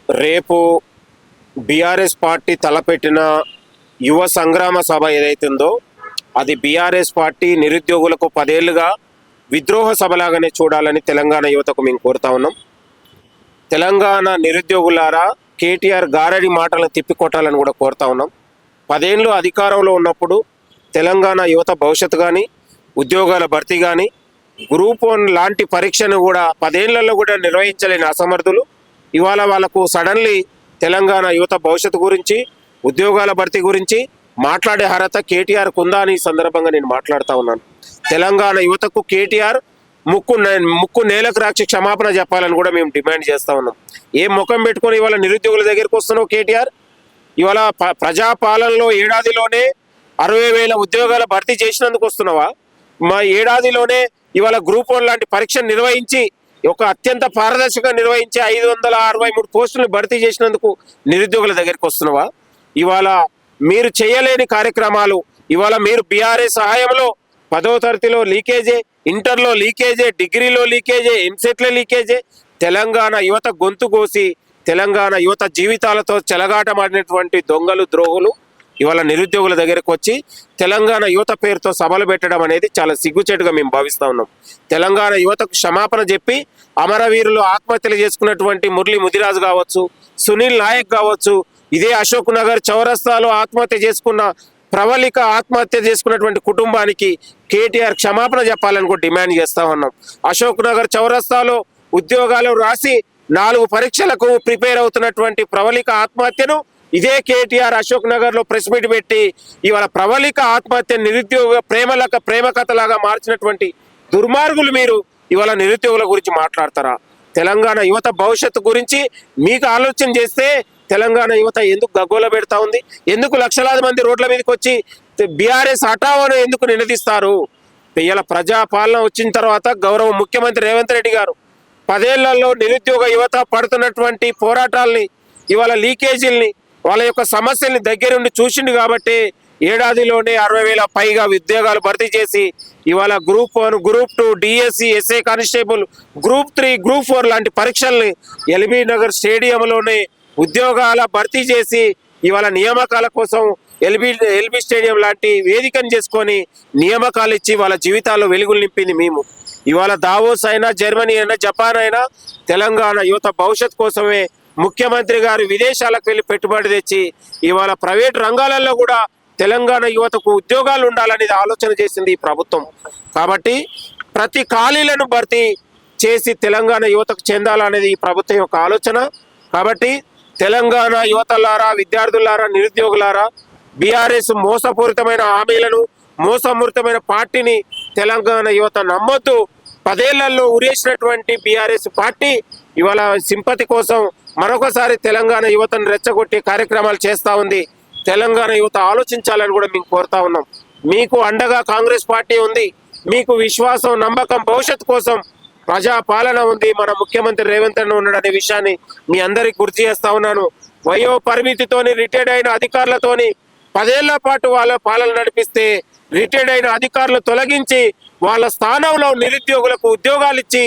రేపు BRS party తలపెట్టిన యువ సంగ్రామ సభ ఏదైతుందో అది బీఆర్ఎస్ పార్టీ నిరుద్యోగులకు 10 ఏళ్లుగా విద్రోహ సభలాగానే చూడాలని తెలంగాణ యువతకు మేము కోరుతా ఉన్నాం. తెలంగాణ నిరుద్యోగులారా కేటీఆర్ గారడి మాటలను తిప్పికొట్టాలని కూడా కోరుతా ఉన్నాం. 10 ఏళ్ళు అధికారంలో ఉన్నప్పుడు తెలంగాణ యువత భవిష్యత్తు కానీ ఉద్యోగాల భర్తీ కానీ గ్రూప్ 1 లాంటి పరీక్షను కూడా 10 ఏళ్లలో కూడా నిర్వహించలేని అసమర్థులు ఇవాళ వాళ్ళకు సడన్లీ తెలంగాణ యువత భవిష్యత్తు గురించి ఉద్యోగాల భర్తీ గురించి మాట్లాడే అర్హత కేటీఆర్కు ఉందా అని ఈ సందర్భంగా నేను మాట్లాడుతూ ఉన్నాను. తెలంగాణ యువతకు కేటీఆర్ ముక్కు నేలకు రాక్షి క్షమాపణ చెప్పాలని కూడా మేము డిమాండ్ చేస్తూ ఉన్నాం. ఏం ముఖం పెట్టుకొని ఇవాళ నిరుద్యోగుల దగ్గరికి వస్తున్నావు కేటీఆర్? ఇవాళ ప్రజాపాలనలో ఏడాదిలోనే 60,000 ఉద్యోగాల భర్తీ చేసినందుకు వస్తున్నావా? మా ఏడాదిలోనే ఇవాళ గ్రూప్ 1 లాంటి పరీక్షను నిర్వహించి ఒక అత్యంత పారదర్శకంగా నిర్వహించి 563 పోస్టులను భర్తీ చేసినందుకు నిరుద్యోగుల దగ్గరికి వస్తున్నావా? ఇవాళ మీరు చేయలేని కార్యక్రమాలు ఇవాళ మీరు బీఆర్ఎస్ సహాయంలో 10వ తరగతిలో లీకేజే, ఇంటర్లో లీకేజే, డిగ్రీలో లీకేజే, ఎంసెట్లో లీకేజే, తెలంగాణ యువత గొంతు కోసి తెలంగాణ యువత జీవితాలతో చెలగాటమాడినటువంటి దొంగలు ద్రోహులు ఇవాళ నిరుద్యోగుల దగ్గరకు వచ్చి తెలంగాణ యువత పేరుతో సభలు పెట్టడం అనేది చాలా సిగ్గుచేటుగా మేము భావిస్తూ ఉన్నాం. తెలంగాణ యువతకు క్షమాపణ చెప్పి అమరవీరులు ఆత్మహత్యలు చేసుకున్నటువంటి మురళీ ముదిరాజు కావచ్చు, సునీల్ నాయక్ కావచ్చు, ఇదే అశోక్ నగర్ చౌరస్తాలో ఆత్మహత్య చేసుకున్న ప్రవళిక ఆత్మహత్య చేసుకున్నటువంటి కుటుంబానికి కేటీఆర్ క్షమాపణ చెప్పాలని కూడా డిమాండ్ చేస్తూ ఉన్నాం. అశోక్ నగర్ చౌరస్తాలో ఉద్యోగాలు రాసి 4 పరీక్షలకు ప్రిపేర్ అవుతున్నటువంటి ప్రవళిక ఆత్మహత్యను ఇదే కేటీఆర్ అశోక్ నగర్ లో ప్రెస్ మీట్ పెట్టి ఇవాళ ప్రవళిక ఆత్మహత్య నిరుద్యోగ ప్రేమ కథలాగా మార్చినటువంటి దుర్మార్గులు మీరు ఇవాళ నిరుద్యోగుల గురించి మాట్లాడతారా? తెలంగాణ యువత భవిష్యత్తు గురించి మీకు ఆలోచన చేస్తే తెలంగాణ యువత ఎందుకు గగ్గోల పెడతా ఉంది? ఎందుకు లక్షలాది మంది రోడ్ల మీదకి వచ్చి బీఆర్ఎస్ హఠావోను ఎందుకు నిలదీస్తారు? ఇవాళ ప్రజాపాలన వచ్చిన తర్వాత గౌరవ ముఖ్యమంత్రి రేవంత్ రెడ్డి గారు 10 ఏళ్లలో నిరుద్యోగ యువత పడుతున్నటువంటి పోరాటాలని ఇవాళ లీకేజీల్ని వాళ్ళ యొక్క సమస్యల్ని దగ్గరుండి చూసిండు కాబట్టి ఏడాదిలోనే 60,000 పైగా ఉద్యోగాలు భర్తీ చేసి ఇవాళ group 1, group 2, DSC, SI constable, group 3, group 4 లాంటి పరీక్షల్ని ఎల్బీ నగర్ స్టేడియంలోనే ఉద్యోగాల భర్తీ చేసి ఇవాళ నియామకాల కోసం ఎల్బీ స్టేడియం లాంటి వేదికను చేసుకొని నియామకాలు ఇచ్చి వాళ్ళ జీవితాల్లో వెలుగులు నింపింది మేము. ఇవాళ దావోస్ అయినా, జర్మనీ అయినా, జపాన్ అయినా తెలంగాణ యువత భవిష్యత్ కోసమే ముఖ్యమంత్రి గారు విదేశాలకు వెళ్ళి పెట్టుబడి తెచ్చి ఇవాళ ప్రైవేట్ రంగాలలో కూడా తెలంగాణ యువతకు ఉద్యోగాలు ఉండాలనేది ఆలోచన చేసింది ఈ ప్రభుత్వం. కాబట్టి ప్రతి ఖాళీలను భర్తీ చేసి తెలంగాణ యువతకు చెందాలనేది ఈ ప్రభుత్వం యొక్క ఆలోచన. కాబట్టి తెలంగాణ యువతలారా, విద్యార్థులారా, నిరుద్యోగులారా, బీఆర్ఎస్ మోసపూరితమైన హామీలను, మోసపూరితమైన పార్టీని తెలంగాణ యువత నమ్మొద్దు. 10 ఏళ్లలో ఉరేసినటువంటి బీఆర్ఎస్ పార్టీ ఇవాళ సింపతి కోసం మరొకసారి తెలంగాణ యువతను రెచ్చగొట్టే కార్యక్రమాలు చేస్తూ ఉంది. తెలంగాణ యువత ఆలోచించాలని కూడా మేము కోరుతా ఉన్నాం. మీకు అండగా కాంగ్రెస్ పార్టీ ఉంది. మీకు విశ్వాసం, నమ్మకం, భవిష్యత్తు కోసం ప్రజాపాలన ఉంది. మన ముఖ్యమంత్రి రేవంత్ రెడ్డి ఉన్నాడనే విషయాన్ని మీ అందరికి గుర్తు చేస్తా ఉన్నాను. వయో పరిమితితోని రిటైర్డ్ అయిన అధికారులతోని 10 ఏళ్ల పాటు వాళ్ళ పాలన నడిపిస్తే రిటైర్డ్ అయిన అధికారులు తొలగించి వాళ్ళ స్థానంలో నిరుద్యోగులకు ఉద్యోగాలు ఇచ్చి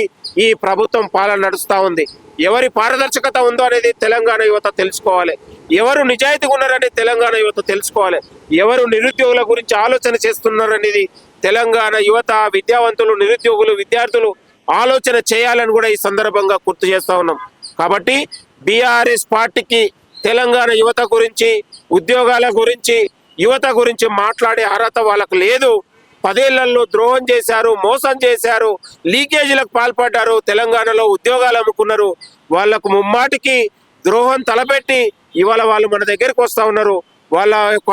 ఈ ప్రభుత్వం పాలన నడుస్తూ ఉంది. ఎవరి పారదర్శకత ఉందో అనేది తెలంగాణ యువత తెలుసుకోవాలి. ఎవరు నిజాయితీగా ఉన్నారనేది తెలంగాణ యువత తెలుసుకోవాలి. ఎవరు నిరుద్యోగుల గురించి ఆలోచన చేస్తున్నారనేది తెలంగాణ యువత, విద్యావంతులు, నిరుద్యోగులు, విద్యార్థులు ఆలోచన చేయాలని కూడా ఈ సందర్భంగా గుర్తు చేస్తూ ఉన్నాం. కాబట్టి బీఆర్ఎస్ పార్టీకి తెలంగాణ యువత గురించి, ఉద్యోగాల గురించి, యువత గురించి మాట్లాడే అర్హత వాళ్ళకు లేదు. 10 ఏళ్లలో ద్రోహం చేశారు, మోసం చేశారు, లీకేజీలకు పాల్పడ్డారు, తెలంగాణలో ఉద్యోగాలు అమ్ముకున్నారు. వాళ్లకు ముమ్మాటికి ద్రోహం తలపెట్టి ఇవాళ వాళ్ళు మన దగ్గరికి వస్తూ ఉన్నారు. వాళ్ళ యొక్క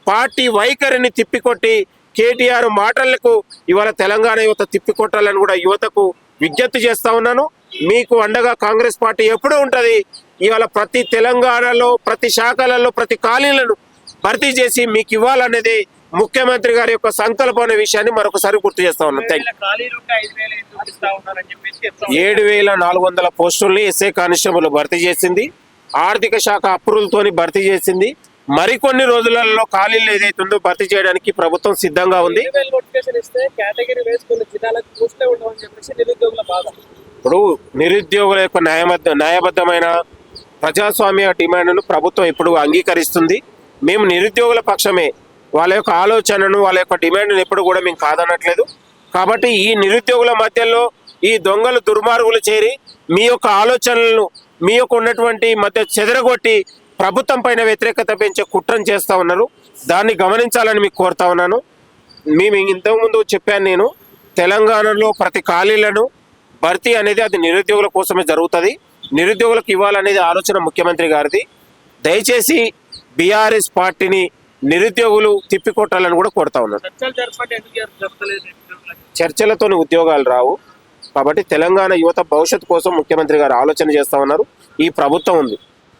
పార్టీ వైఖరిని తిప్పికొట్టి కేటీఆర్ మాటలకు ఇవాళ తెలంగాణ యువత తిప్పికొట్టాలని కూడా యువతకు విజ్ఞప్తి చేస్తా ఉన్నాను. మీకు అండగా కాంగ్రెస్ పార్టీ ఎప్పుడూ ఉంటుంది. ఇవాళ ప్రతి తెలంగాణలో, ప్రతి శాఖలలో, ప్రతి ఖాళీలను భర్తీ చేసి మీకు ఇవ్వాలనేది ముఖ్యమంత్రి గారి యొక్క సంకల్పం అనే విషయాన్ని మరొకసారి గుర్తు చేస్తా ఉన్నాం. 7,400 పోస్టుల్ని ఎస్ఐ కానిస్టేబుల్ భర్తీ చేసింది. ఆర్థిక శాఖ అప్రూవల్తోని భర్తీ చేసింది. మరికొన్ని రోజులలో ఖాళీలు ఏదైతుందో భర్తీ చేయడానికి ప్రభుత్వం సిద్ధంగా ఉంది. ఇప్పుడు నిరుద్యోగుల యొక్క న్యాయబద్ధమైన ప్రజాస్వామ్య డిమాండ్ను ప్రభుత్వం ఎప్పుడు అంగీకరిస్తుంది. మేము నిరుద్యోగుల పక్షమే. వాళ్ళ యొక్క ఆలోచనను, వాళ్ళ యొక్క డిమాండ్ను ఎప్పుడు కూడా మేము కాదనట్లేదు. కాబట్టి ఈ నిరుద్యోగుల మధ్యలో ఈ దొంగలు దుర్మార్గులు చేరి మీ యొక్క ఆలోచనలను, మీ యొక్క ఉన్నటువంటి మధ్య చెదరగొట్టి ప్రభుత్వం పైన వ్యతిరేకత పెంచే కుట్రను చేస్తూ ఉన్నారు. దాన్ని గమనించాలని మీకు కోరుతా ఉన్నాను. మేము ఇంతకుముందు చెప్పాను, నేను తెలంగాణలో ప్రతి ఖాళీలను భర్తీ అనేది అది నిరుద్యోగుల కోసమే జరుగుతుంది. నిరుద్యోగులకు ఇవ్వాలనేది ఆలోచన ముఖ్యమంత్రి గారిది. దయచేసి బీఆర్ఎస్ పార్టీని నిరుద్యోగులు తిప్పికొట్టాలని కూడా కోరుతా ఉన్నారు. చర్చలతోని ఉద్యోగాలు రావు. కాబట్టి తెలంగాణ యువత భవిష్యత్తు కోసం ముఖ్యమంత్రి గారు ఆలోచన చేస్తా ఉన్నారు. ఈ ప్రభుత్వం ఉంది.